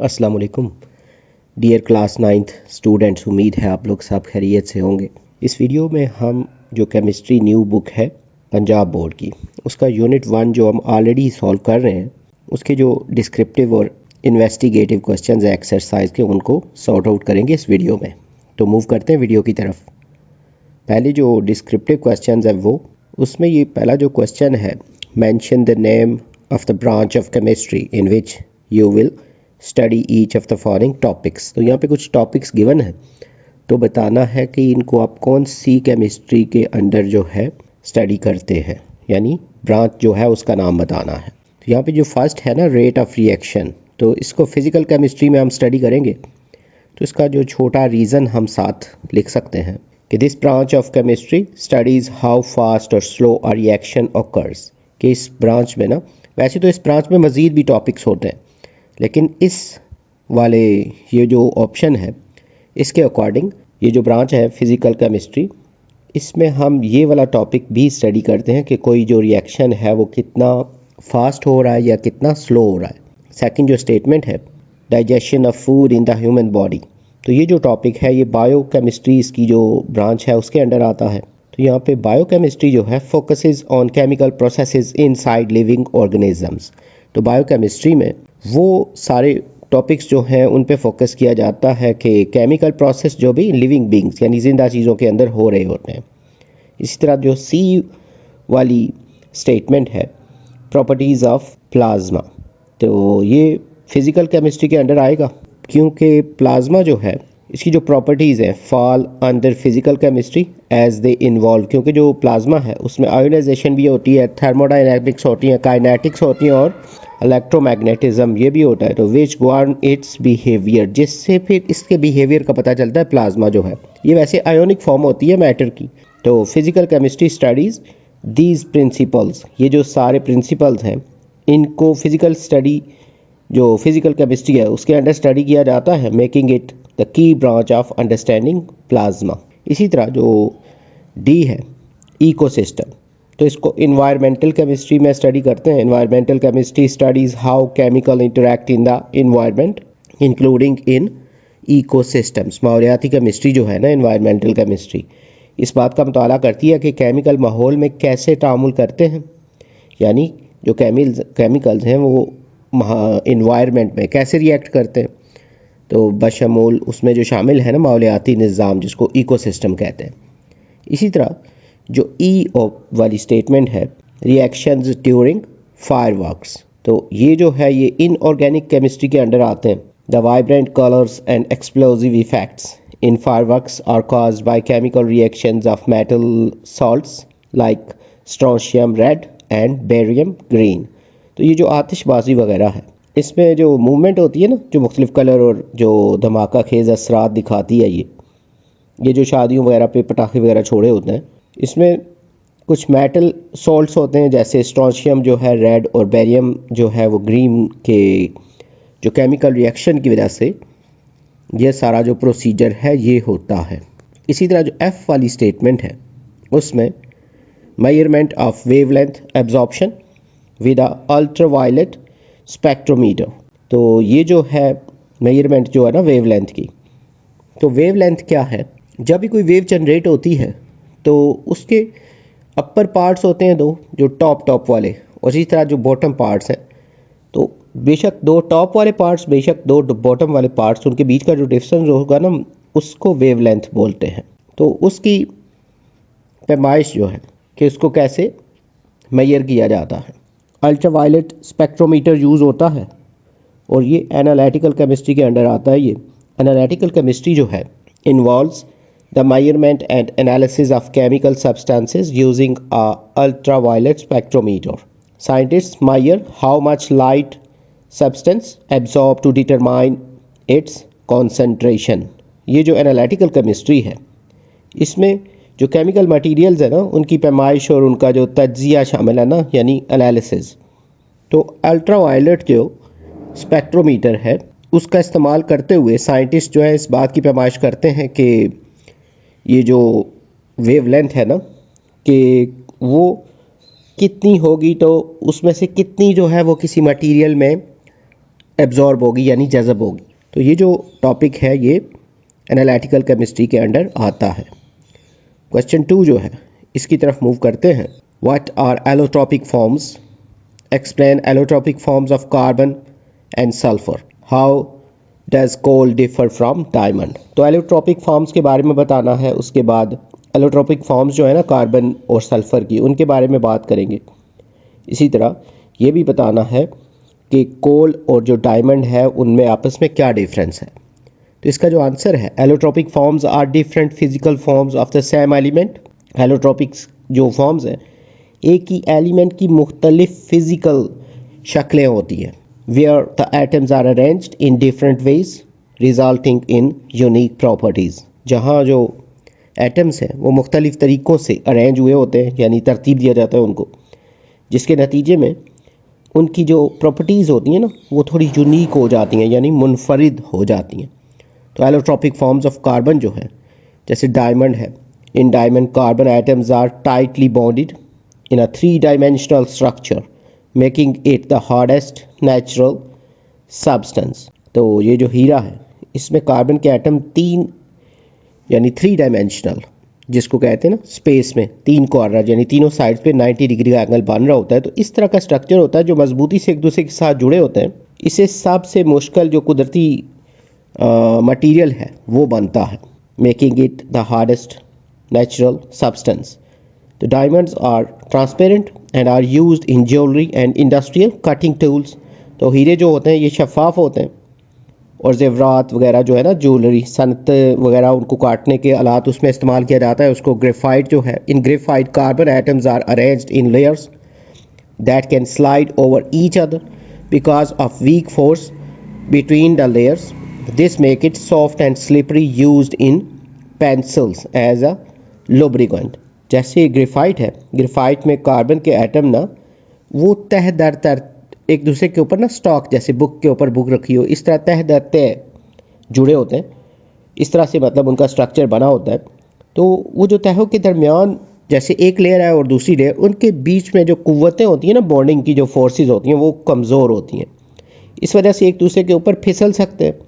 अस्सलाम वालेकुम dear class 9th students, उम्मीद है आप लोग सब खैरियत से होंगे। इस वीडियो में हम जो केमिस्ट्री न्यू बुक है पंजाब बोर्ड की, उसका यूनिट 1 जो हम ऑलरेडी सॉल्व कर रहे हैं, उसके जो डिस्क्रिप्टिव और इन्वेस्टिगेटिव क्वेश्चंस है एक्सरसाइज के, उनको सॉर्ट आउट करेंगे इस वीडियो में। तो मूव करते हैं वीडियो की तरफ। पहले जो डिस्क्रिप्टिव क्वेश्चंस है वो, उसमें ये पहला जो क्वेश्चन है, mention the name of the branch of chemistry in which you will study each of the following topics. तो यहाँ पे कुछ टॉपिक्स गिवन है, तो बताना है कि इनको आप कौन सी केमिस्ट्री के अंडर जो है स्टडी करते हैं, यानी ब्रांच जो है उसका नाम बताना है। तो यहाँ पे जो फर्स्ट है ना, रेट ऑफ रिएक्शन, तो इसको फिजिकल केमिस्ट्री में हम स्टडी करेंगे। तो इसका जो छोटा रीज़न हम साथ लिख सकते हैं कि this branch of chemistry studies how fast और स्लो अ रिएक्शन ऑकर्स। कि इस ब्रांच में ना, वैसे तो इस ब्रांच में मज़ीद भी टॉपिक्स होते हैं, लेकिन इस वाले ये जो ऑप्शन है इसके अकॉर्डिंग ये जो ब्रांच है फिज़िकल केमिस्ट्री, इसमें हम ये वाला टॉपिक भी स्टडी करते हैं कि कोई जो रिएक्शन है वो कितना फास्ट हो रहा है या कितना स्लो हो रहा है। सेकंड जो स्टेटमेंट है, digestion of food in the human body, तो ये जो टॉपिक है ये बायो केमिस्ट्री इसकी जो ब्रांच है उसके अंडर आता है। तो यहाँ पे बायो केमिस्ट्री जो है focuses on chemical processes inside living organisms. तो बायो केमिस्ट्री में वो सारे टॉपिक्स जो हैं उन पे फोकस किया जाता है कि केमिकल प्रोसेस जो भी लिविंग बींग्स यानी ज़िंदा चीज़ों के अंदर हो रहे होते हैं। इसी तरह जो सी वाली स्टेटमेंट है, प्रॉपर्टीज़ ऑफ प्लाज्मा, तो ये फिज़िकल केमिस्ट्री के अंडर आएगा, क्योंकि प्लाज्मा जो है इसकी जो प्रॉपर्टीज़ हैं fall under physical chemistry as they involve, क्योंकि जो प्लाज्मा है उसमें आयोनाइजेशन भी होती है, थर्मोडायनेमिक्स होती है, काइनेटिक्स होती हैं और इलेक्ट्रोमैग्नेटिज्म ये भी होता है। तो विच गवर्न इट्स बिहेवियर, जिससे फिर इसके बिहेवियर का पता चलता है। प्लाज्मा जो है ये वैसे आयोनिक फॉर्म होती है मैटर की। तो physical chemistry studies these principles, ये जो सारे प्रिंसिपल्स हैं इनको फिज़िकल स्टडी जो फिज़िकल केमिस्ट्री है उसके अंडर स्टडी किया जाता है, making it the key branch of understanding plasma. इसी तरह जो डी है, इकोसिस्टम, तो इसको इन्वायरमेंटल केमिस्ट्री में स्टडी करते हैं। Environmental chemistry studies how chemical interact in the environment including in ecosystems. माहौलियाती केमिस्ट्री जो है ना, इन्वायरमेंटल केमिस्ट्री, इस बात का मुताला करती है कि केमिकल माहौल में कैसे तामुल करते हैं, यानी जो केमिकल्स हैं वो इन्वायरमेंट में कैसे रिएक्ट करते हैं। तो बशमूल उसमें जो शामिल है ना माहौलियाती निज़ाम, जिसको इकोसिस्टम कहते हैं। इसी तरह जो ई वाली स्टेटमेंट है, रिएक्शंस ड्यूरिंग फायरवर्क्स, तो ये जो है ये इनऑर्गेनिक केमिस्ट्री के अंडर आते हैं। The vibrant colours and explosive effects in fireworks are caused by chemical reactions of metal salts like strontium red and barium green. तो ये जो आतिशबाजी वगैरह है, इसमें जो मूवमेंट होती है ना, जो मुख्तलिफ कलर और जो धमाका खेज असरात दिखाती है, ये जो शादियों वगैरह पे पटाखे वगैरह छोड़े होते हैं, इसमें कुछ मेटल सॉल्ट्स होते हैं जैसे स्ट्रोंशियम जो है रेड और बेरियम जो है वो ग्रीन के जो केमिकल रिएक्शन की वजह से ये सारा जो प्रोसीजर है ये होता है। इसी तरह जो एफ वाली स्टेटमेंट है उसमें measurement of wavelength absorption with ultraviolet spectrometer, तो ये जो है मेजरमेंट जो है ना वेवलेंथ की, तो वेवलेंथ क्या है, जब भी कोई वेव जनरेट होती है तो उसके अपर पार्ट्स होते हैं दो, जो टॉप वाले, और इसी तरह जो बॉटम पार्ट्स हैं, तो बेशक दो टॉप वाले पार्ट्स बेशक दो बॉटम वाले पार्ट्स, उनके बीच का जो डिस्टेंस होगा ना उसको वेवलेंथ बोलते हैं। तो उसकी पैमाइश जो है कि उसको कैसे मेजर किया जाता है, अल्ट्रावायलेट स्पेक्ट्रोमीटर यूज़ होता है, और ये एनालिटिकल केमिस्ट्री के अंडर आता है। ये एनालिटिकल केमिस्ट्री जो है involves the measurement and analysis of chemical substances using a ultraviolet spectrometer. Scientists measure how much light substance absorb to determine its concentration। ये जो एनालिटिकल केमिस्ट्री है इसमें जो केमिकल मटेरियल्स है ना उनकी पैमाइश और उनका जो तज्जिया शामिल है ना, यानी एनालिसिस। तो अल्ट्रावायलेट जो स्पेक्ट्रोमीटर है उसका इस्तेमाल करते हुए साइंटिस्ट जो है इस बात की पैमाइश करते हैं कि ये जो वेवलेंथ है ना कि वो कितनी होगी, तो उसमें से कितनी जो है वो किसी मटेरियल में एब्जॉर्ब होगी यानी जज़ब होगी। तो ये जो टॉपिक है ये एनालिटिकल केमिस्ट्री के अंडर आता है। क्वेश्चन 2 जो है इसकी तरफ मूव करते हैं। What are allotropic forms? Explain allotropic forms of carbon and sulphur. How does coal differ from diamond? तो एलोट्रॉपिक फॉर्म्स के बारे में बताना है। उसके बाद एलोट्रॉपिक फॉर्म्स जो है ना कार्बन और सल्फर की, उनके बारे में बात करेंगे। इसी तरह ये भी बताना है कि कोल और जो डायमंड है उनमें आपस में क्या डिफरेंस है। तो इसका जो आंसर है, allotropic forms are different physical forms of the same element. Allotropics जो फॉर्म्स हैं एक ही एलिमेंट की मुख्तलिफ फिजिकल शक्लें होती हैं, where the atoms are arranged in different ways resulting in unique properties. जहाँ जो एटम्स हैं वो मुख्तलिफ तरीक़ों से अरेंज हुए होते हैं, यानी तरतीब दिया जाता है उनको, जिसके नतीजे में उनकी जो प्रॉपर्टीज़ होती हैं ना वो थोड़ी यूनिक हो जाती हैं, यानी मुनफरिद हो जाती हैं। तो एलोट्रॉपिक फॉर्म्स ऑफ कार्बन जो है, जैसे डायमंड है, in diamond carbon atoms are tightly bonded in a 3 dimensional structure making it the hardest natural substance. तो ये जो हीरा है इसमें कार्बन के एटम 3 यानी 3 डायमेंशनल, जिसको कहते हैं ना स्पेस में 3 कॉर्नर यानी तीनों साइड्स पे 90 डिग्री का एंगल बन रहा होता है। तो इस तरह का स्ट्रक्चर होता है जो मजबूती से एक दूसरे के साथ जुड़े होते हैं। इसे सबसे मुश्किल जो कुदरती मटेरियल है वो बनता है, making it the hardest natural substance. तो diamonds are transparent and are used in jewellery and industrial cutting tools. तो हीरे जो होते हैं ये शफाफ होते हैं और जेवरात वगैरह जो है ना, ज्वेलरी सनत वगैरह, उनको काटने के आलात उसमें इस्तेमाल किया जाता है। उसको ग्रेफाइट जो है, in graphite carbon atoms are arranged in layers that can slide over each other because of weak force between the layers. This make it soft and slippery used in pencils as a lubricant. जैसे graphite है, graphite में carbon के atom ना वो तह दर तर एक दूसरे के ऊपर ना स्टॉक, जैसे बुक के ऊपर बुक रखी हो, इस तरह तह दर तह जुड़े होते हैं। इस तरह से मतलब उनका स्ट्रक्चर बना होता है। तो वो जो तहों के दरमियान जैसे एक लेयर है और दूसरी लेयर, उनके बीच में जो कुव्वतें होती हैं ना, बॉन्डिंग की जो फोर्सेस होती हैं वो कमज़ोर होती हैं। इस वजह से एक दूसरे के ऊपर फिसल सकते हैं।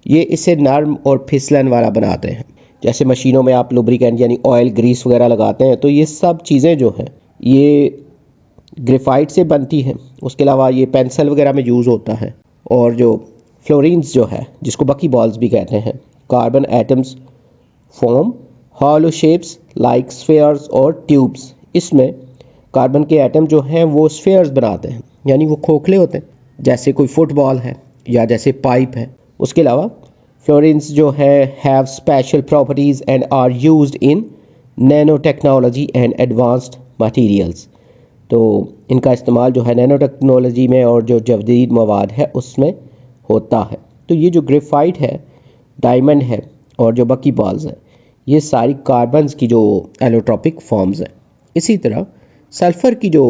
ये इसे नर्म और फिसलन वाला बनाते हैं। जैसे मशीनों में आप लुब्रिकेंट यानी ऑयल ग्रीस वगैरह लगाते हैं, तो ये सब चीज़ें जो हैं ये ग्रेफाइट से बनती हैं। उसके अलावा ये पेंसिल वगैरह में यूज़ होता है। और जो फ्लोरीन्स जो है, जिसको बकी बॉल्स भी कहते हैं, carbon atoms form hollow shapes like spheres और ट्यूब्स। इसमें कार्बन के एटम जो हैं वो स्फेयर्स बनाते हैं, यानी वो खोखले होते हैं, जैसे कोई फुटबॉल है या जैसे पाइप है। उसके अलावा फ्लोरीन्स जो है have special properties and are used in nano technology and advanced materials. तो इनका इस्तेमाल जो है नैनो टेक्नोलॉजी में और जो जदीद मवाद है उसमें होता है। तो ये जो ग्रेफाइट है, डायमंड है और जो बकी बॉल्स है, ये सारी कार्बन्स की जो एलोट्रॉपिक फॉर्म्स हैं। इसी तरह सल्फ़र की जो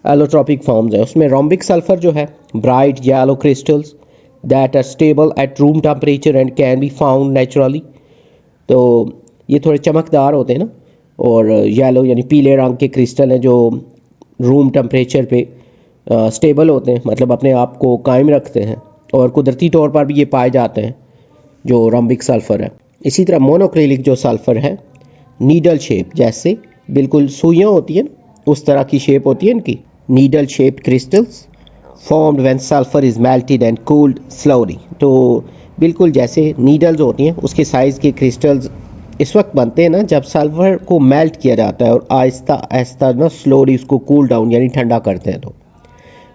एलोट्रॉपिक फॉर्म्स है उसमें रोम्बिक सल्फ़र जो है, bright yellow crystals that are stable at room temperature and can be found naturally. तो ये थोड़े चमकदार होते हैं ना, और येलो यानी पीले रंग के क्रिस्टल हैं जो रूम टेम्परेचर पे स्टेबल होते हैं, मतलब अपने आप को कायम रखते हैं, और कुदरती तौर पर भी ये पाए जाते हैं जो रोम्बिक सल्फ़र है। इसी तरह मोनोक्रिलिक जो सल्फ़र है, नीडल शेप, जैसे बिल्कुल सुइयाँ होती हैं उस तरह की शेप होती है इनकी, needle shape crystals formed when sulphur is melted and cooled slowly. तो बिल्कुल जैसे नीडल्स होती हैं उसके साइज़ के क्रिस्टल्स इस वक्त बनते हैं ना जब सल्फ़र को मेल्ट किया जाता है और आहिस्ता आहिस्ता ना स्लोली उसको कूल डाउन यानी ठंडा करते हैं। तो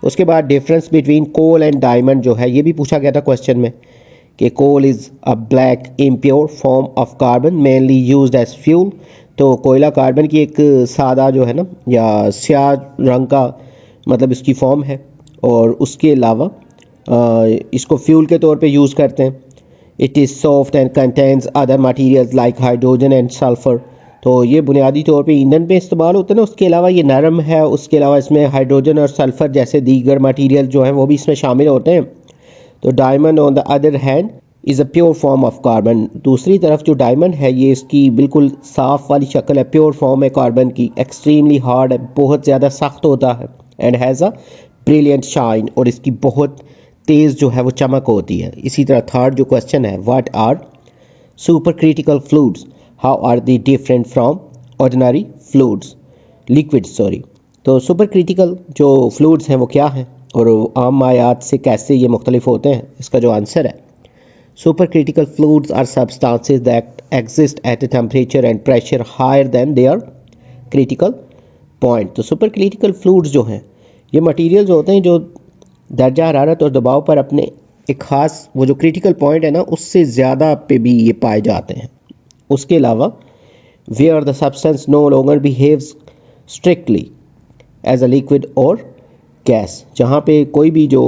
उसके बाद difference between coal and diamond जो है ये भी पूछा गया था क्वेश्चन में, कि coal is a black impure form of carbon mainly used as fuel. तो कोयला कार्बन की एक सादा जो है ना या स्याह रंग का मतलब इसकी फॉर्म है, और उसके अलावा इसको फ्यूल के तौर पे यूज़ करते हैं। It is soft and contains other materials like hydrogen and sulphur. तो ये बुनियादी तौर पे ईंधन पे इस्तेमाल होता है ना, उसके अलावा ये नरम है। उसके अलावा इसमें हाइड्रोजन और सल्फ़र जैसे दीगर मटीरियल जो हैं वो भी इसमें शामिल होते हैं। तो diamond on the other hand is a pure form of carbon. दूसरी तरफ जो डायमंड है ये इसकी बिल्कुल साफ़ वाली शक्ल है, प्योर फॉर्म है कार्बन की, एक्सट्रीमली हार्ड है, बहुत ज़्यादा सख्त होता है, and has a brilliant shine, और इसकी बहुत तेज़ जो है वो चमक होती है। इसी तरह थर्ड जो क्वेश्चन है, what are supercritical fluids, how are they different from ordinary fluids, liquids sorry. तो सुपर क्रिटिकल जो फ्लूइड्स हैं वो क्या हैं और आम मायात से कैसे ये मुख्तलिफ होते हैं, इसका जो आंसर है, supercritical fluids are substances that exist at a temperature and pressure higher than their critical point. तो सुपर क्रिटिकल फ्लूइड्स जो हैं ये मटेरियल्स होते हैं जो दर्जा हरारत और दबाव पर अपने एक ख़ास वो जो क्रिटिकल पॉइंट है ना उससे ज़्यादा पे भी ये पाए जाते हैं। उसके अलावा where the substance no longer behaves strictly as a liquid और गैस, जहाँ पे कोई भी जो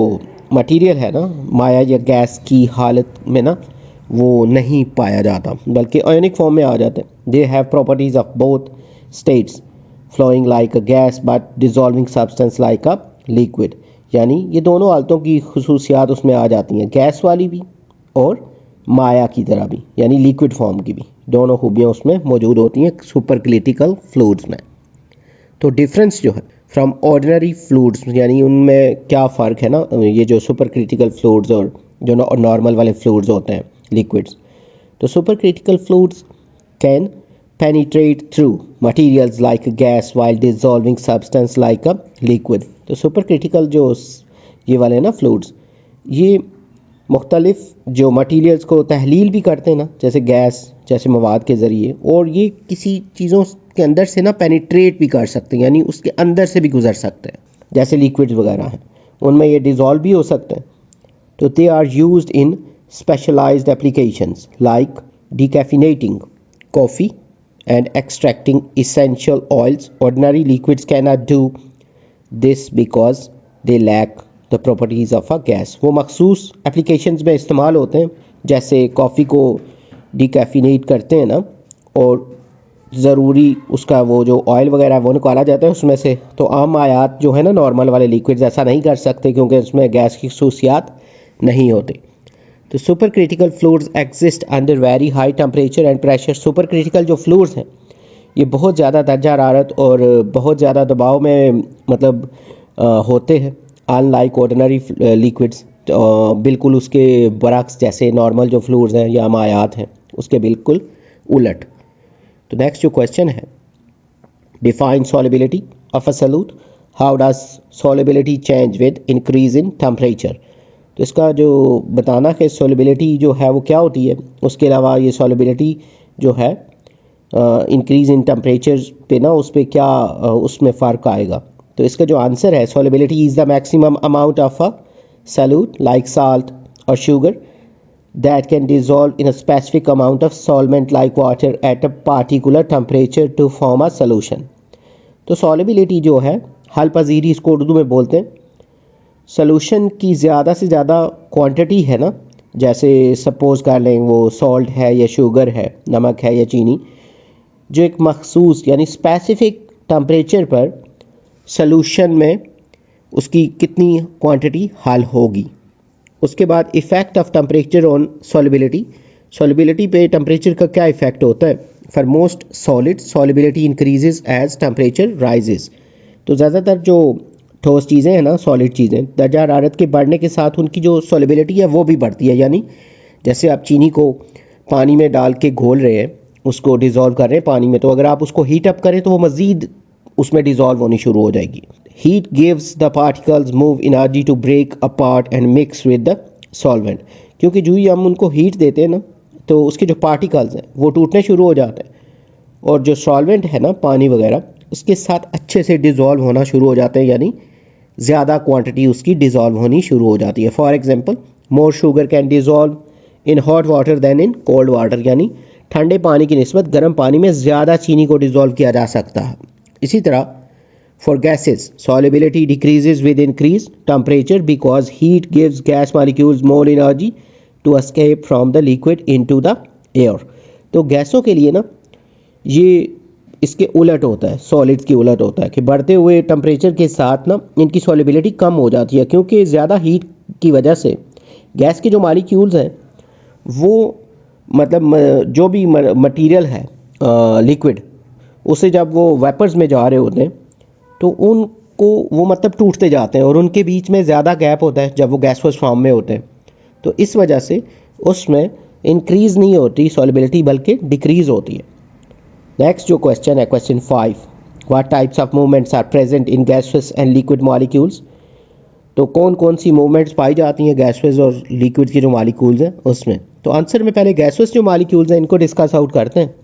मटेरियल है ना माया या गैस की हालत में ना वो नहीं पाया जाता बल्कि आयोनिक फॉर्म में आ जाते हैं। They have properties of both states, flowing like a gas but dissolving substance like a liquid, यानी ये दोनों हालतों की खुसूसियात उसमें आ जाती हैं, गैस वाली भी और माया की तरह भी यानी लिक्विड फॉर्म की भी, दोनों खूबियाँ उसमें मौजूद होती हैं सुपर क्रिटिकल फ्लूइड्स में। तो डिफरेंस जो है फ्रॉम ऑर्डिनरी फ्लूइड्स यानी उनमें क्या फ़र्क है ना, ये जो सुपर क्रिटिकल फ्लूइड्स और जो नॉर्मल वाले फ्लूइड्स होते हैं लिक्विड्स। तो supercritical fluids can penetrate through materials like gas while dissolving substance like a liquid। तो सुपर क्रिटिकल जो ये वाले ना फ्लूइड्स ये मुख्तलिफ जो मटेरियल्स को तहलील भी करते हैं ना, जैसे गैस जैसे मवाद के ज़रिए, और ये किसी चीज़ों के अंदर से ना पेनिट्रेट भी कर सकते हैं यानी उसके अंदर से भी गुजर सकते हैं, जैसे लिक्विड्स वगैरह हैं उनमें ये डिज़ोल्व भी हो सकते हैं। तो they are used in specialised applications like decaffeinating coffee and extracting essential oils। Ordinary liquids cannot do this because they lack the properties of a gas। वो मखसूस एप्लीकेशंस में इस्तेमाल होते हैं, जैसे कॉफ़ी को डिकैफिनेट करते हैं ना और ज़रूरी उसका वो जो ऑयल वगैरह वो निकाला जाता है उसमें से। तो आम आयात जो है ना नॉर्मल वाले लिक्विड्स ऐसा नहीं कर सकते क्योंकि उसमें गैस की खसूसियात नहीं होती। तो supercritical fluids exist under very high temperature and pressure. Super critical जो फ्लूइड्स हैं ये बहुत ज़्यादा दर्जा हरारत और बहुत ज़्यादा दबाव में मतलब होते हैं, अनलाइक ऑर्डिनरी लिक्विड्स, बिल्कुल उसके बरक्स जैसे नॉर्मल जो फ्लूइड्स हैं या मायात हैं उसके बिल्कुल उलट। तो नेक्स्ट जो क्वेश्चन है, define solubility of a solute, how does solubility change with increase in temperature. तो इसका जो बताना है सॉलिबिलिटी जो है वो क्या होती है, उसके अलावा ये सॉलिबिलिटी जो है इंक्रीज इन टेम्परेचर पे ना उस पर क्या उसमें फ़र्क आएगा। तो इसका जो आंसर है, solubility is the maximum amount of a solute like salt और sugar that can dissolve in a specific amount of solvent like water at a particular temperature to form a solution. तो solubility जो है हल पजीरी, इसको उर्दू में बोलते हैं। Solution की ज़्यादा से ज़्यादा क्वांटिटी है ना, जैसे सपोज़ कर लें वो सॉल्ट है या शुगर है, नमक है या चीनी, जो एक मखसूस यानी स्पेसिफिक टेम्परेचर पर सॉल्यूशन में उसकी कितनी क्वांटिटी हल होगी। उसके बाद effect of temperature on solubility, solubility पे टेम्परेचर का क्या इफ़ेक्ट होता है। For most solid solubility increases as temperature rises. तो ज़्यादातर जो ठोस चीज़ें हैं ना, सॉलिड चीज़ें, दर्जा हरारत के बढ़ने के साथ उनकी जो सॉलिबिलिटी है वो भी बढ़ती है। यानी जैसे आप चीनी को पानी में डाल के घोल रहे हैं, उसको डिज़ोल्व कर रहे हैं पानी में, तो अगर आप उसको हीट अप करें तो वो मज़ीद उसमें डिज़ोल्व होनी शुरू हो जाएगी। Heat gives the particles move energy to break apart and mix with the solvent. क्योंकि जो ही हम उनको हीट देते हैं ना तो उसके जो पार्टिकल्स हैं वो टूटने शुरू हो जाते हैं और जो सॉल्वेंट है ना पानी वगैरह उसके साथ अच्छे से डिज़ोल्व होना शुरू हो जाते हैं, यानी ज़्यादा क्वांटिटी उसकी डिज़ोल्व होनी शुरू हो जाती है। For example, more sugar can dissolve in hot water than in cold water, यानी ठंडे पानी की निस्बत गर्म पानी में ज़्यादा चीनी को डिज़ोल्व किया जा सकता है। इसी तरह for gases solubility decreases with increase temperature because heat gives gas molecules more energy to escape from the liquid into the air. तो गैसों के लिए ना ये इसके उलट होता है, सॉलिड्स की उलट होता है कि बढ़ते हुए टेम्परेचर के साथ ना इनकी सॉलिबिलिटी कम हो जाती है, क्योंकि ज़्यादा हीट की वजह से गैस के जो मॉलिक्यूल्स हैं वो मतलब जो भी मटेरियल है लिक्विड, उसे जब वो वेपर्स में जा रहे होते हैं तो उन को वो मतलब टूटते जाते हैं और उनके बीच में ज़्यादा गैप होता है जब वो गैसोस फॉर्म में होते हैं, तो इस वजह से उसमें इंक्रीज़ नहीं होती सॉलिबिलिटी बल्कि डिक्रीज़ होती है। नेक्स्ट जो क्वेश्चन है, question 5, what types of movements are present in gases and liquid molecules. तो कौन कौन सी मूवमेंट्स पाई जाती हैं गैसेस और लिक्विड के जो मॉलिक्यूल्स हैं उसमें। तो आंसर में पहले गैसेस जो मॉलिक्यूल्स हैं इनको डिस्कस आउट करते हैं।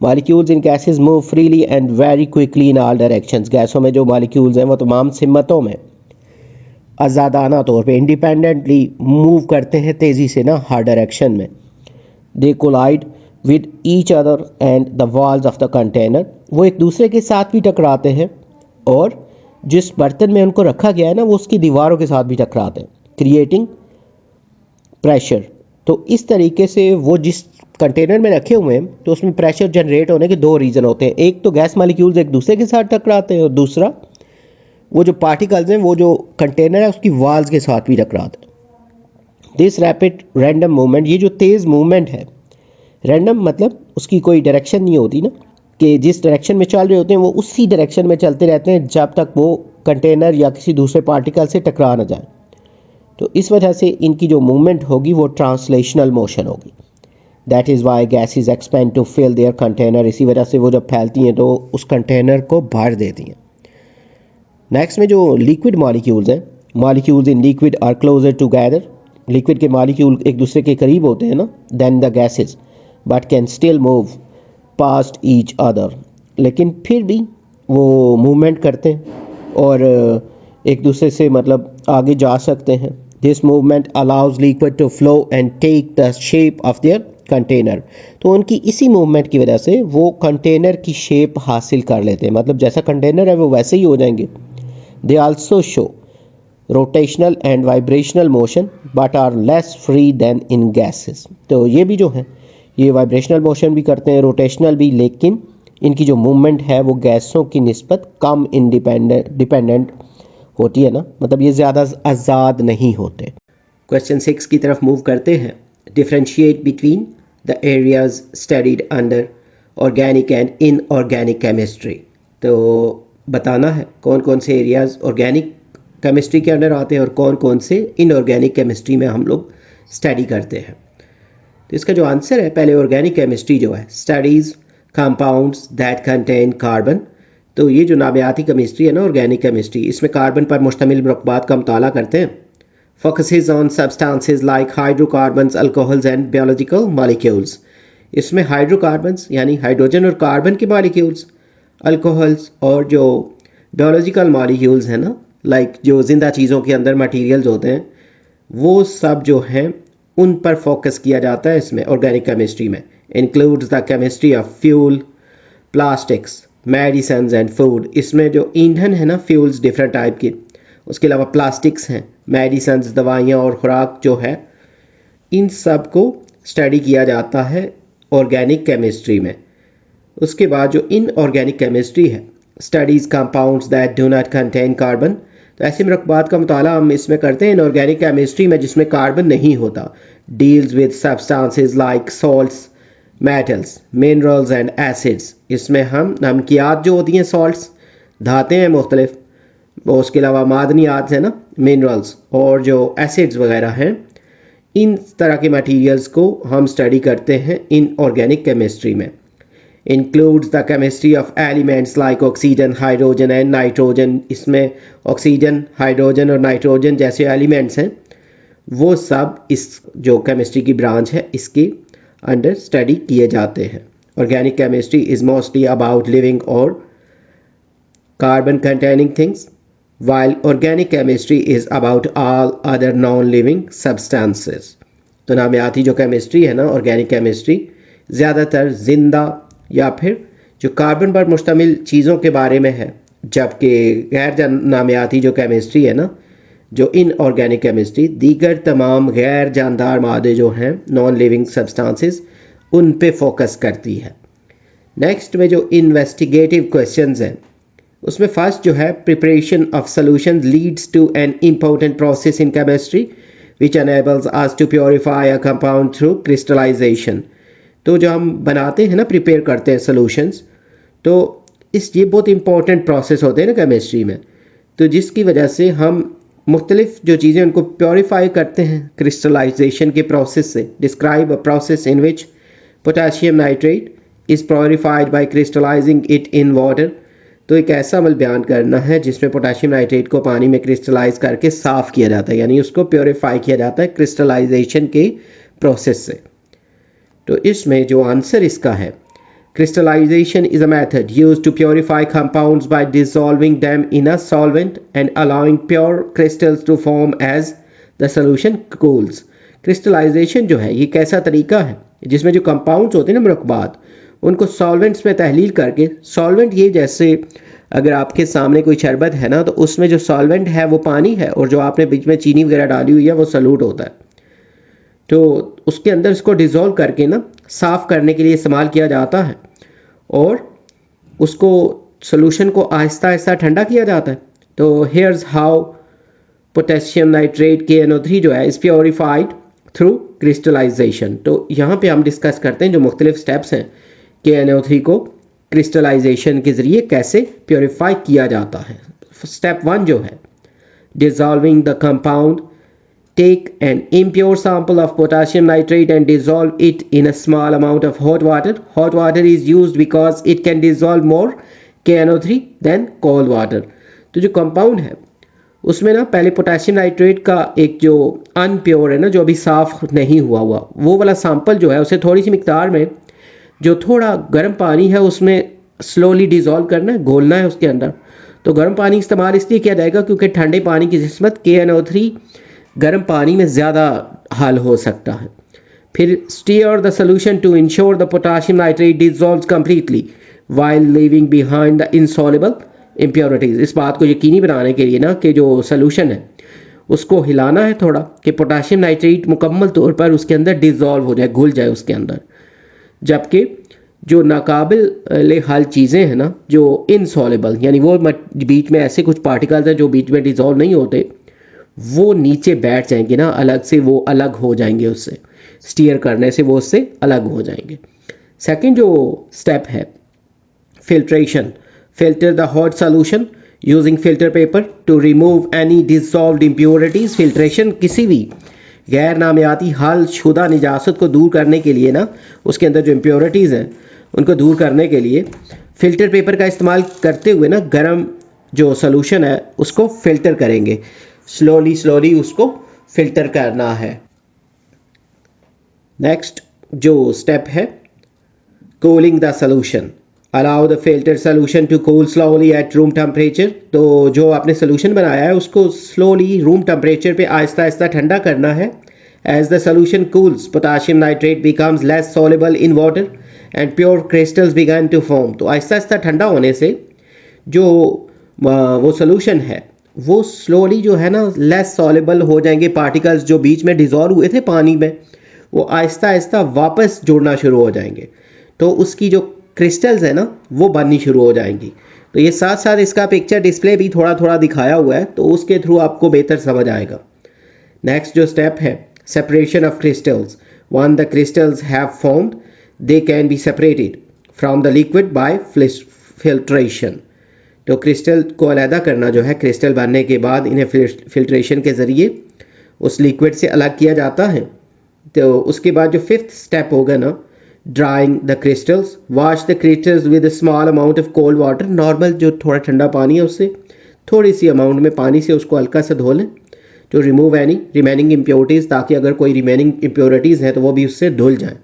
Molecules in gases move freely and very quickly in all directions. गैसों में जो मॉलिक्यूल्स हैं वो तमाम सिमतों में आज़ादाना तौर पे इंडिपेंडेंटली मूव करते हैं तेज़ी से ना हर डायरेक्शन में। They collide with each other and the walls of the container. वो एक दूसरे के साथ भी टकराते हैं और जिस बर्तन में उनको रखा गया है ना वो उसकी दीवारों के साथ भी टकराते हैं, क्रिएटिंग प्रेशर। तो इस तरीके से वो जिस कंटेनर में रखे हुए हैं तो उसमें प्रेशर जनरेट होने के दो रीज़न होते हैं। एक तो गैस मॉलिक्यूल्स एक दूसरे के साथ टकराते हैं और दूसरा वो जो पार्टिकल्स हैं वो जो कंटेनर है उसकी वॉल्स के साथ भी टकराते हैं। दिस रैपिड रैंडम मूवमेंट, ये जो तेज़ मूवमेंट है, रैंडम मतलब उसकी कोई डायरेक्शन नहीं होती ना, कि जिस डायरेक्शन में चल रहे होते हैं वो उसी डायरेक्शन में चलते रहते हैं जब तक वो कंटेनर या किसी दूसरे पार्टिकल से टकरा ना जाए। तो इस वजह से इनकी जो मूवमेंट होगी वो ट्रांसलेशनल मोशन होगी। That is why gases expand to fill their container. इसी वजह से वो जब फैलती हैं तो उस कंटेनर को भर देती हैं। नेक्स्ट में जो लिक्विड मॉलिक्यूल्स हैं, molecules in liquid are closer together. Liquid के मॉलिक्यूल एक दूसरे के करीब होते हैं ना than the gases, but can still move past each other. लेकिन फिर भी वो मूवमेंट करते हैं और एक दूसरे से मतलब आगे जा सकते हैं। This movement allows liquid to flow and take the shape of their container. तो उनकी इसी मूवमेंट की वजह से वो कंटेनर की शेप हासिल कर लेते हैं, मतलब जैसा कंटेनर है वो वैसे ही हो जाएंगे। They also show rotational and vibrational motion but are less free than in gases. तो ये भी जो है ये वाइब्रेशनल मोशन भी करते हैं, रोटेशनल भी, लेकिन इनकी जो मूवमेंट है वो गैसों की निस्बत कम डिपेंडेंट होती है ना, मतलब ये ज़्यादा आज़ाद नहीं होते। क्वेश्चन 6 की तरफ मूव करते हैं। Differentiate between the areas studied under organic and inorganic chemistry. तो बताना है कौन कौन से एरियाज ऑर्गेनिक केमिस्ट्री के अंडर आते हैं और कौन कौन से इनऑर्गेनिक केमिस्ट्री में हम लोग स्टडी करते हैं। तो इसका जो आंसर है, पहले ऑर्गेनिक केमिस्ट्री जो है, studies compounds that contain carbon. तो ये जो नामियाती केमिस्ट्री है ना ऑर्गेनिक केमिस्ट्री, इसमें कार्बन पर मुश्तमिल मरकबात का मुताला करते हैं। Focuses on substances like hydrocarbons, alcohols and biological molecules. इसमें हाइड्रोकार्बन्स यानी हाइड्रोजन और कार्बन के मॉलिक्यूल्स, अल्कोहल्स और जो बायोलॉजिकल मॉलिक्यूल्स हैं ना, लाइक जो जिंदा चीज़ों के अंदर मटीरियल्स होते हैं, वो सब जो हैं उन पर फोकस किया जाता है इसमें ऑर्गेनिक केमिस्ट्री में। Includes the chemistry of fuel, plastics, medicines and food. इसमें जो ईंधन है ना, फ्यूल्स डिफरेंट टाइप के, उसके अलावा प्लास्टिक्स हैं, मेडिसिन्स दवाइयाँ और खुराक जो है, इन सब को स्टडी किया जाता है ऑर्गेनिक केमिस्ट्री में। उसके बाद जो इनऑर्गेनिक केमिस्ट्री है, studies compounds that do not contain carbon. तो ऐसे मरकबात का मुताला हम इसमें करते हैं इनऑर्गेनिक केमिस्ट्री में जिसमें कार्बन नहीं होता। Deals with substances like salts, metals, minerals and acids. इसमें हम नमकियात जो होती हैं, सॉल्ट्स, धातें हैं मुख्तलिफ, उसके अलावा मादनियात है ना, मिनरल्स, और जो एसिड्स वगैरह हैं, इन तरह के मटीरियल्स को हम स्टडी करते हैं इनऑर्गेनिक केमिस्ट्री में। Includes the chemistry of elements like oxygen, hydrogen and nitrogen। इसमें ऑक्सीजन, हाइड्रोजन और नाइट्रोजन जैसे एलिमेंट्स हैं, वो सब इस जो केमिस्ट्री की ब्रांच है इसके अंडर स्टडी किए जाते हैं। Organic chemistry is mostly about living और carbon containing things, while organic chemistry is about all other non-living substances। तो नामियाती जो केमिस्ट्री है ना, ऑर्गेनिक केमिस्ट्री, ज़्यादातर जिंदा या फिर जो कार्बन पर मुश्तमिल चीज़ों के बारे में है, जबकि गैर नामियाती जो केमिस्ट्री है ना, जो इनऑर्गेनिक केमिस्ट्री, दीगर तमाम गैर जानदार मादे जो हैं, नॉन लिविंग सब्सटेंसेस, उन पे फोकस करती है। नेक्स्ट में जो इन्वेस्टिगेटिव क्वेश्चंस हैं, उसमें फर्स्ट जो है, preparation of solution leads to an important process in chemistry which enables us to purify a compound through crystallisation. तो जो हम बनाते हैं ना, प्रिपेयर करते हैं सॉल्यूशंस, तो ये बहुत इंपॉर्टेंट प्रोसेस होते हैं ना केमिस्ट्री में। तो जिसकी वजह से हम मुख्तलिफ जो चीज़ें उनको प्योरीफाई करते हैं क्रिस्टलाइजेशन के प्रोसेस से। Describe a process in which potassium nitrate is purified by crystallising it in water. तो एक ऐसा अमल बयान करना है जिसमें पोटाशियम नाइट्रेट को पानी में क्रिस्टलाइज करके साफ़ किया जाता है, यानी उसको प्योरीफाई किया जाता है क्रिस्टलाइजेशन के प्रोसेस से। तो इसमें जो आंसर इसका है, crystallization is a method used to purify compounds by dissolving them in a solvent and allowing pure crystals to form as the solution cools। crystallization जो है ये कैसा तरीका है जिसमें जो कंपाउंड्स होते हैं ना मरकबात, उनको सॉल्वेंट्स में तहलील करके, सॉल्वेंट ये जैसे अगर आपके सामने कोई शरबत है ना तो उसमें जो सॉल्वेंट है वो पानी है और जो आपने बीच में चीनी वगैरह डाली हुई है वो सलूट होता है, तो उसके अंदर इसको डिज़ोल्व करके ना साफ़ करने के लिए इस्तेमाल किया जाता है और उसको सोल्यूशन को आहिस्ता आहिस्ता ठंडा किया जाता है। तो hairs how potassium nitrate KNO3 जो है इस प्योरीफाइड थ्रू क्रिस्टलाइजेशन। तो यहाँ पे हम डिस्कस करते हैं जो मुख्तलिफ स्टेप्स हैं KNO3 को क्रिस्टलाइजेशन के ज़रिए कैसे प्योरीफाई किया जाता है। स्टेप 1 जो है dissolving the compound, take an impure sample of potassium nitrate and dissolve it in a small amount of hot water. Hot water is used because it can dissolve more KNO3 than cold water। तो जो compound है उसमें ना पहले potassium nitrate का एक जो unpure है ना, जो अभी साफ़ नहीं हुआ वो वाला सैंपल जो है उसे थोड़ी सी मिकदार में जो थोड़ा गर्म पानी है उसमें स्लोली डिज़ोल्व करना है, घोलना है उसके अंदर। तो गर्म पानी इस्तेमाल इसलिए किया जाएगा क्योंकि ठंडे पानी की निस्बत KNO3 गर्म पानी में ज़्यादा हल हो सकता है। फिर stir the solution to ensure the potassium nitrate dissolves completely while leaving behind the insoluble impurities. इस बात को यकीनी बनाने के लिए ना कि जो सोल्यूशन है उसको हिलाना है थोड़ा कि पोटाशियम नाइट्रेट मुकम्मल तौर पर उसके अंदर डिज़ोल्व हो जाए, घुल जाए उसके अंदर, जबकि जो नाकाबिल हल चीज़ें हैं ना, जो इनसॉल्युबल यानी वो बीच में ऐसे कुछ पार्टिकल्स हैं जो बीच में डिज़ोल्व नहीं होते, वो नीचे बैठ जाएंगे ना अलग से, वो अलग हो जाएंगे, उससे स्टीयर करने से वो उससे अलग हो जाएंगे। सेकंड जो स्टेप है filtration, filter the hot solution using filter paper two remove any dissolved impurities. Filtration किसी भी गैर नामियाती हल शुदा निजासत को दूर करने के लिए ना, उसके अंदर जो इम्प्योरिटीज़ हैं उनको दूर करने के लिए फ़िल्टर पेपर का इस्तेमाल करते हुए ना गर्म जो सॉल्यूशन है उसको फ़िल्टर करेंगे, स्लोली उसको फ़िल्टर करना है। नेक्स्ट जो स्टेप है cooling the solution, allow the filter solution to cool slowly at room temperature. तो जो आपने सॉल्यूशन बनाया है उसको स्लोली रूम टेम्परेचर पे आहिस्ता आहिस्ता ठंडा करना है। As the solution cools potassium nitrate becomes less soluble in water and pure crystals begin to form. तो आहिस्ता आहिस्ता ठंडा होने से जो वो सॉल्यूशन है वो स्लोली जो है ना लेस सॉल्युबल हो जाएंगे, पार्टिकल्स जो बीच में डिज़ोल्व हुए थे पानी में वो आहिस्ता आहिस्ता वापस जुड़ना शुरू हो जाएंगे, तो उसकी जो क्रिस्टल्स है ना वो बननी शुरू हो जाएंगी। तो ये साथ साथ इसका पिक्चर डिस्प्ले भी थोड़ा थोड़ा दिखाया हुआ है, तो उसके थ्रू आपको बेहतर समझ आएगा। नेक्स्ट जो स्टेप है separation of crystals, one the crystals have formed they can be separated from the liquid bye filtration. तो क्रिस्टल को अलहदा करना जो है, क्रिस्टल बनने के बाद इन्हें फिल्ट्रेशन के ज़रिए उस लिक्विड से अलग किया जाता है। तो उसके बाद जो फिफ्थ स्टेप होगा ना drawing the crystals, wash the crystals with small amount of cold water. Normal जो थोड़ा ठंडा पानी है उससे थोड़ी सी अमाउंट में पानी से उसको हल्का सा धो लें, to remove any remaining impurities, ताकि अगर कोई रिमेनिंग इम्प्योरिटीज़ हैं तो वो भी उससे धुल जाएँ।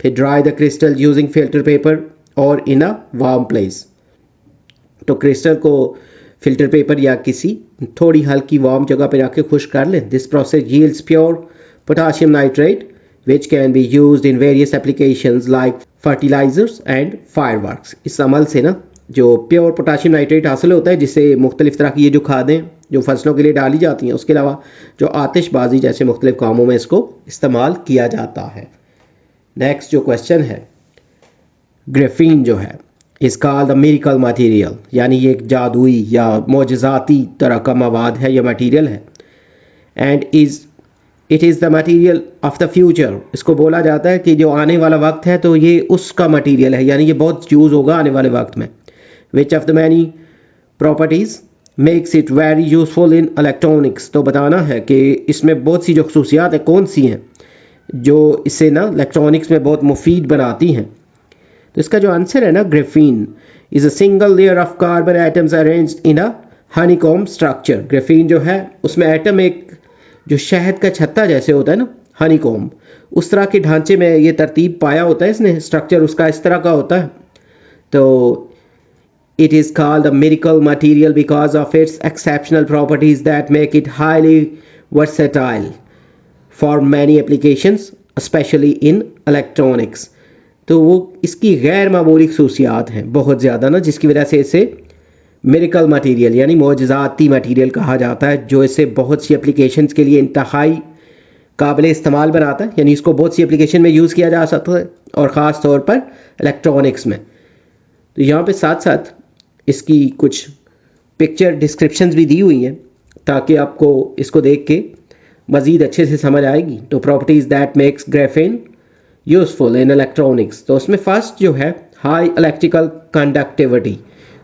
फिर dry the crystal using filter paper और इन अ वार्म प्लेस। तो क्रिस्टल को फिल्टर पेपर या किसी थोड़ी हल्की वार्म जगह पर रख के खुश कर लें। This process yields pure potassium nitrate which can be used in various applications like fertilizers and fireworks। इस अमल से ना जो प्योर पोटाशियम नाइट्रेट हासिल होता है, जिससे मुख्तलिफ तरह की ये जो खादें जो फसलों के लिए डाली जाती हैं, उसके अलावा जो आतिशबाजी जैसे मुख्तलिफ कामों में इसको इस्तेमाल किया जाता है। नेक्स्ट जो क्वेश्चन है ग्रेफीन जो है इसका द मिरेकल मटीरियल, यानी ये एक जादुई या मोजज़ाती तरह का मवाद है या मटीरियल है। And it is the material of the future, इसको बोला जाता है कि जो आने वाला वक्त है तो ये उसका मटीरियल है, यानी ये बहुत यूज़ होगा आने वाले वक्त में। Which of the many properties makes it very useful in electronics. तो बताना है कि इसमें बहुत सी जो खसूसियात हैं कौन सी हैं जो इसे ना इलेक्ट्रॉनिक्स में बहुत मुफीद बनाती हैं। तो इसका जो आंसर है ना, graphene is a single layer of carbon atoms arranged in a honeycomb structure. Graphene जो है उसमें एटम एक जो शहद का छत्ता जैसे होता है ना, हनीकॉम्ब, उस तरह के ढांचे में ये तरतीब पाया होता है इसने, स्ट्रक्चर उसका इस तरह का होता है। तो it is called a miracle material because of its exceptional properties that make it highly versatile for many applications especially in electronics। तो वो इसकी गैर मामूली खसूसियात हैं बहुत ज़्यादा ना, जिसकी वजह से इसे मिरेकल मटेरियल यानी मोजज़ाती मटेरियल कहा जाता है, जो इसे बहुत सी एप्लीकेशंस के लिए इंतहाई काबिल इस्तेमाल बनाता है। यानी इसको बहुत सी एप्लीकेशन में यूज़ किया जा सकता है और ख़ास तौर पर इलेक्ट्रॉनिक्स में। तो यहाँ पे साथ साथ इसकी कुछ पिक्चर डिस्क्रिप्शंस भी दी हुई हैं ताकि आपको इसको देख के मज़ीद अच्छे से समझ आएगी। तो properties that makes graphene useful in electronics, तो उसमें फर्स्ट जो है हाई इलेक्ट्रिकल कंडक्टिविटी,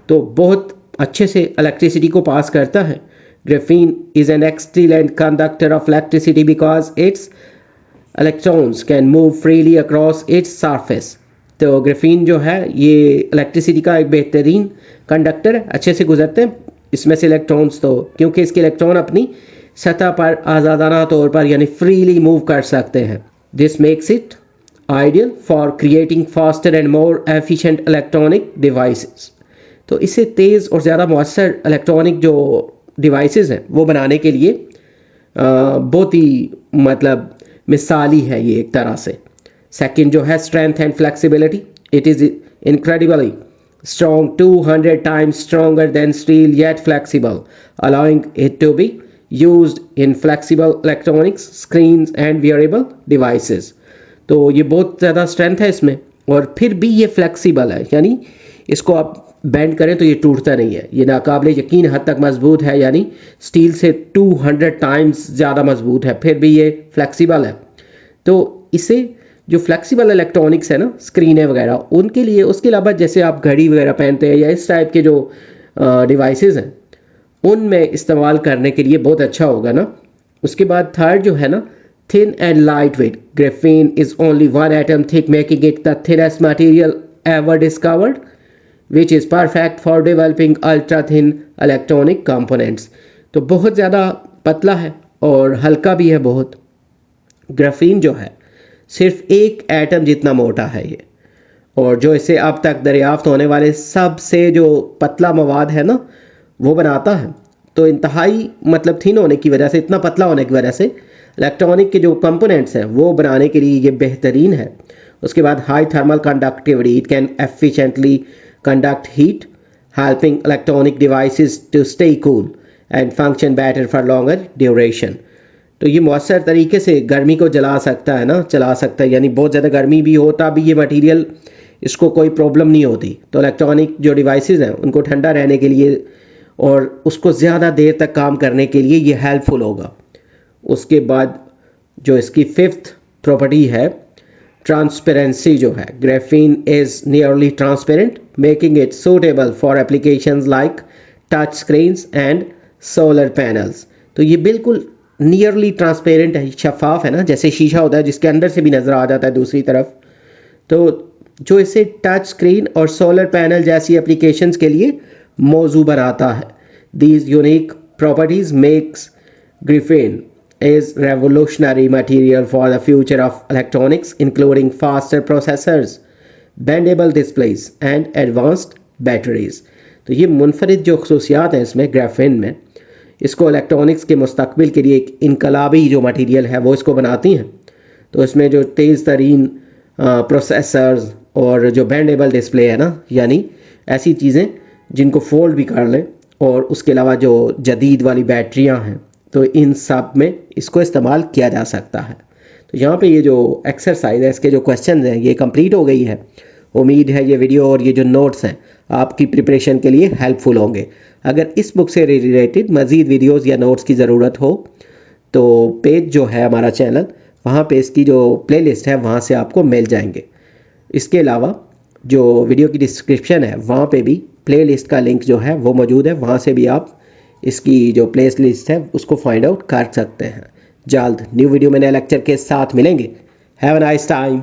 तो बहुत अच्छे से इलेक्ट्रिसिटी को पास करता है। Graphene is an excellent conductor of electricity because it's electrons can move freely across its surface. तो ग्राफीन जो है ये इलेक्ट्रिसिटी का एक बेहतरीन कंडक्टर है, अच्छे से गुजरते हैं इसमें से इलेक्ट्रॉन्स, तो क्योंकि इसके इलेक्ट्रॉन अपनी सतह पर आज़ादाना तौर पर यानी फ्रीली मूव कर सकते हैं। This makes it ideal for creating faster and more efficient electronic devices. तो इससे तेज़ और ज़्यादा मौसर इलेक्ट्रॉनिक जो डिवाइसेस हैं वो बनाने के लिए बहुत ही मतलब मिसाली है ये एक तरह से। सेकंड जो है strength and flexibility, it is incredibly strong, 200 times stronger than steel yet flexible, allowing it to be used in flexible electronics, screens and wearable devices। तो ये बहुत ज़्यादा स्ट्रेंथ है इसमें और फिर भी ये फ्लेक्सिबल है, यानी इसको आप बेंड करें तो ये टूटता नहीं है। ये नाकाबिले यकीन हद तक मजबूत है, यानी स्टील से 200 टाइम्स ज़्यादा मजबूत है, फिर भी ये फ्लेक्सिबल है। तो इसे जो फ्लेक्सिबल इलेक्ट्रॉनिक्स है ना, स्क्रीनें वगैरह, उनके लिए, उसके अलावा जैसे आप घड़ी वगैरह पहनते हैं या इस टाइप के जो डिवाइसेस हैं उनमें इस्तेमाल करने के लिए बहुत अच्छा होगा ना। उसके बाद थर्ड जो है ना, thin and light weight, graphene is only one atom thick making it the thinnest material ever discovered which is perfect for developing ultra thin electronic components. तो बहुत ज़्यादा पतला है और हल्का भी है बहुत। ग्राफीन जो है सिर्फ एक एटम जितना मोटा है ये, और जो इसे अब तक दरियाफ्त होने वाले सबसे जो पतला मवाद है ना वो बनाता है। तो इंतहाई मतलब थिन होने की वजह से, इतना पतला होने की वजह से इलेक्ट्रॉनिक के जो कंपोनेंट्स हैं वो बनाने के लिए ये बेहतरीन है। उसके बाद high thermal conductivity, it can efficiently conduct heat helping electronic devices to stay cool and function better for longer duration. तो ये मौसर तरीके से गर्मी को जला सकता है ना, चला सकता है, यानी बहुत ज़्यादा गर्मी भी हो तब भी ये मटेरियल इसको कोई प्रॉब्लम नहीं होती। तो इलेक्ट्रॉनिक जो डिवाइसेस हैं उनको ठंडा रहने के लिए और उसको ज़्यादा देर तक काम करने के लिए ये हेल्पफुल होगा। उसके बाद जो इसकी फिफ्थ प्रॉपर्टी है ट्रांसपेरेंसी जो है, graphene is nearly transparent making it suitable for applications like touch screens and solar panels. तो ये बिल्कुल नियरली ट्रांसपेरेंट है, शफाफ है ना, जैसे शीशा होता है जिसके अंदर से भी नज़र आ जाता है दूसरी तरफ। तो जो इसे टच स्क्रीन और सोलर पैनल जैसी एप्लीकेशंस के लिए मौजू बनाता है। These unique properties makes graphene is revolutionary material for the future of electronics including faster processors, bendable displays and advanced batteries. तो ये मुनफरिद जो खसूसियात हैं इसमें ग्राफीन में, इसको इलेक्ट्रॉनिक्स के मुस्तकबिल के लिए एक इनकलाबी जो मटेरियल है वो इसको बनाती हैं। तो इसमें जो तेज़ तरीन प्रोसेसर्स और जो बेंडेबल डिस्प्ले है ना, यानी ऐसी चीज़ें जिनको फोल्ड भी कर लें, और उसके अलावा जो जदीद वाली बैटरियां हैं, तो इन सब में इसको इस्तेमाल किया जा सकता है। तो यहाँ पे ये जो एक्सरसाइज है, इसके जो क्वेश्चन हैं ये कंप्लीट हो गई है। उम्मीद है ये वीडियो और ये जो नोट्स हैं आपकी प्रिपरेशन के लिए हेल्पफुल होंगे। अगर इस बुक से रिलेटेड मज़ीद वीडियोस या नोट्स की ज़रूरत हो तो पेज जो है हमारा चैनल, वहाँ पे इसकी जो प्लेलिस्ट है वहाँ से आपको मिल जाएंगे। इसके अलावा जो वीडियो की डिस्क्रिप्शन है वहाँ पे भी प्लेलिस्ट का लिंक जो है वो मौजूद है, वहाँ से भी आप इसकी जो प्लेस लिस्ट है उसको फाइंड आउट कर सकते हैं। जल्द न्यू वीडियो में नए लेक्चर के साथ मिलेंगे। Have a nice time.